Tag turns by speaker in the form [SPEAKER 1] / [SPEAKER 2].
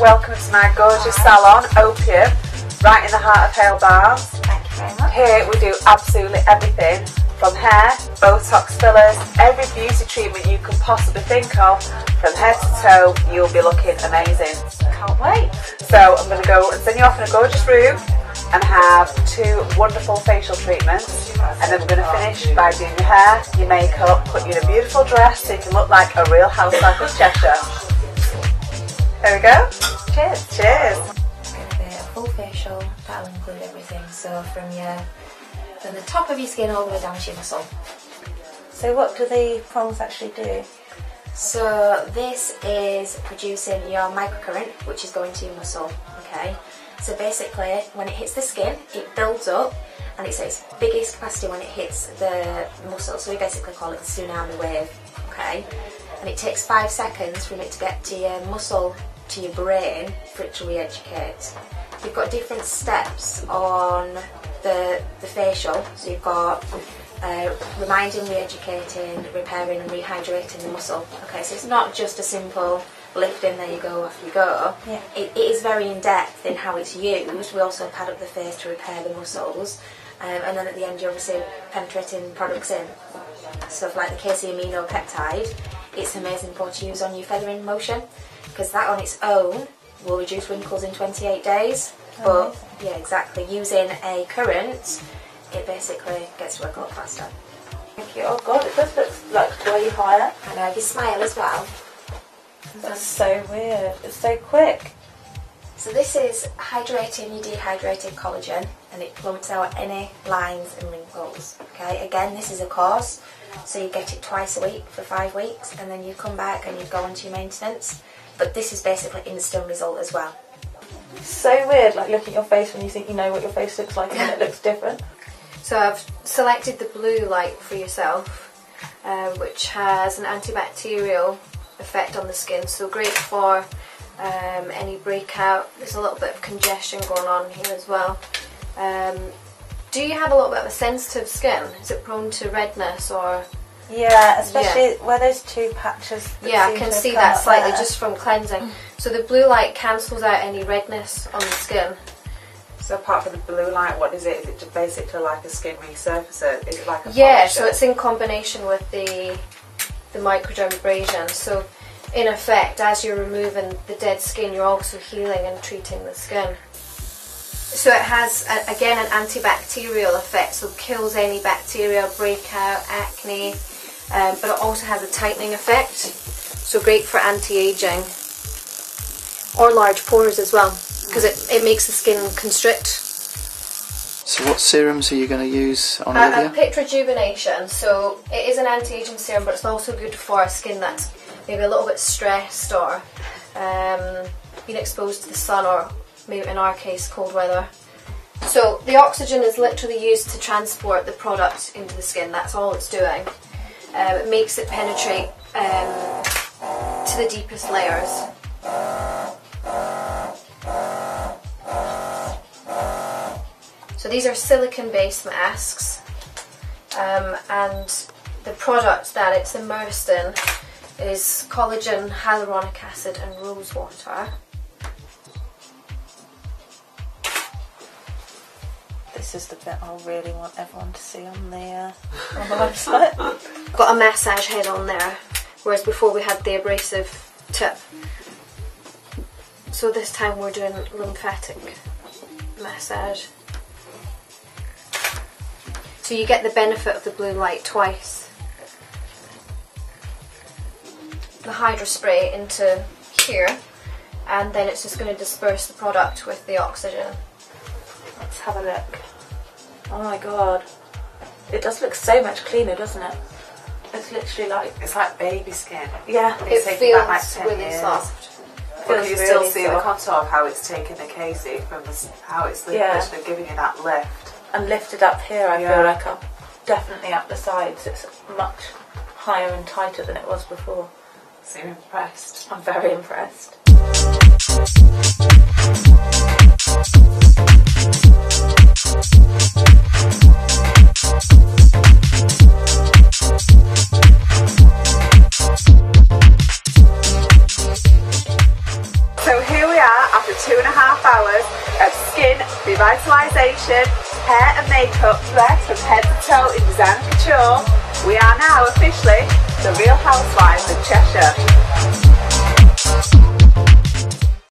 [SPEAKER 1] welcome to my gorgeous salon, Opium, right in the heart of Hale Barnes.
[SPEAKER 2] Thank you very much.
[SPEAKER 1] Here we do absolutely everything from hair, Botox fillers, every beauty treatment you can possibly think of, from head to toe. You'll be looking amazing. Can't wait. So I'm going to go and send you off in a gorgeous room and have 2 wonderful facial treatments, and then we're going to finish by doing your hair, your makeup, put you in a beautiful dress so you can look like a real housewife of Cheshire. There we go. Cheers. Cheers.
[SPEAKER 2] It's going to be a full facial. That'll include everything. So from the top of your skin all the way down to your muscle.
[SPEAKER 3] So what do the prongs actually do?
[SPEAKER 2] So this is producing your microcurrent, which is going to your muscle. Okay. So basically, when it hits the skin, it builds up, and it's at its biggest capacity when it hits the muscle. So we basically call it the tsunami wave. Okay. And it takes 5 seconds for it to get to your muscle, to your brain, for it to re-educate. You've got different steps on the facial. So you've got reminding, re-educating, repairing and rehydrating the muscle. Okay, so it's not just a simple lift in, there you go, off you go.
[SPEAKER 3] Yeah.
[SPEAKER 2] It is very in-depth in how it's used. We also pad up the face to repair the muscles. And then at the end you're obviously penetrating products in. So like the amino peptide, it's amazing for to use on your feathering motion, because that on its own will reduce wrinkles in 28 days. But yeah, exactly, using a current, it basically gets to work a lot faster.
[SPEAKER 3] Thank you. Oh god, it does look like way higher.
[SPEAKER 2] I know, if you smile as well.
[SPEAKER 3] That's so weird. It's so quick.
[SPEAKER 2] So this is hydrating your dehydrated collagen, and it plumps out any lines and wrinkles. Okay, again, this is a course, so you get it twice a week for 5 weeks, and then you come back and you go on to your maintenance. But this is basically instant result as well.
[SPEAKER 3] So weird, like looking at your face when you think you know what your face looks like and then it looks different.
[SPEAKER 4] So I've selected the blue light for yourself, which has an antibacterial effect on the skin, so great for any breakout. There's a little bit of congestion going on here as well. Do you have a little bit of a sensitive skin? Is it prone to redness or?
[SPEAKER 3] Yeah, especially where those 2 patches.
[SPEAKER 4] Yeah, I can see that slightly just from cleansing. So the blue light cancels out any redness on the skin.
[SPEAKER 1] So apart from the blue light, what is it? Is it just basically like a skin resurfacer? Is it like a
[SPEAKER 4] Yeah,
[SPEAKER 1] polisher?
[SPEAKER 4] so it's in combination with the microdermabrasion. So in effect, as you're removing the dead skin, you're also healing and treating the skin. So it has, again, an antibacterial effect, so it kills any bacteria, breakout, acne, but it also has a tightening effect, so great for anti-aging or large pores as well, because it makes the skin constrict.
[SPEAKER 5] So what serums are you going to use on
[SPEAKER 4] I
[SPEAKER 5] Olivia?
[SPEAKER 4] picked Rejuvenation, so it is an anti-aging serum, but it's also good for a skin that's maybe a little bit stressed or been exposed to the sun, or maybe in our case cold weather. So the oxygen is literally used to transport the product into the skin. That's all it's doing. It makes it penetrate to the deepest layers. So these are silicone based masks, and the product that it's immersed in is collagen, hyaluronic acid and rose water.
[SPEAKER 3] This is the bit I really want everyone to see on the website.
[SPEAKER 4] Got a massage head on there, whereas before we had the abrasive tip. So this time we're doing lymphatic massage. So you get the benefit of the blue light twice. The Hydra spray into here, and then it's just going to disperse the product with the oxygen.
[SPEAKER 3] Let's have a look. Oh my god. It does look so much cleaner, doesn't it? It's literally like...
[SPEAKER 1] It's like baby skin.
[SPEAKER 3] Yeah.
[SPEAKER 4] It
[SPEAKER 1] taken back like
[SPEAKER 4] feels
[SPEAKER 1] 10
[SPEAKER 4] really
[SPEAKER 1] years.
[SPEAKER 4] soft.
[SPEAKER 1] But you
[SPEAKER 3] Feels
[SPEAKER 1] still
[SPEAKER 3] really
[SPEAKER 1] see the
[SPEAKER 3] soft.
[SPEAKER 1] contour of how it's taken the casing from how it's literally giving you that lift.
[SPEAKER 3] And lifted up here, I
[SPEAKER 1] Yeah.
[SPEAKER 3] feel like up, definitely up the sides. It's much higher and tighter than it was before.
[SPEAKER 1] So you're impressed.
[SPEAKER 3] I'm very impressed.
[SPEAKER 1] So here we are after 2.5 hours of skin revitalisation, hair and makeup dressed from head to toe in designer couture. We are now officially the Real Housewife of Cheshire.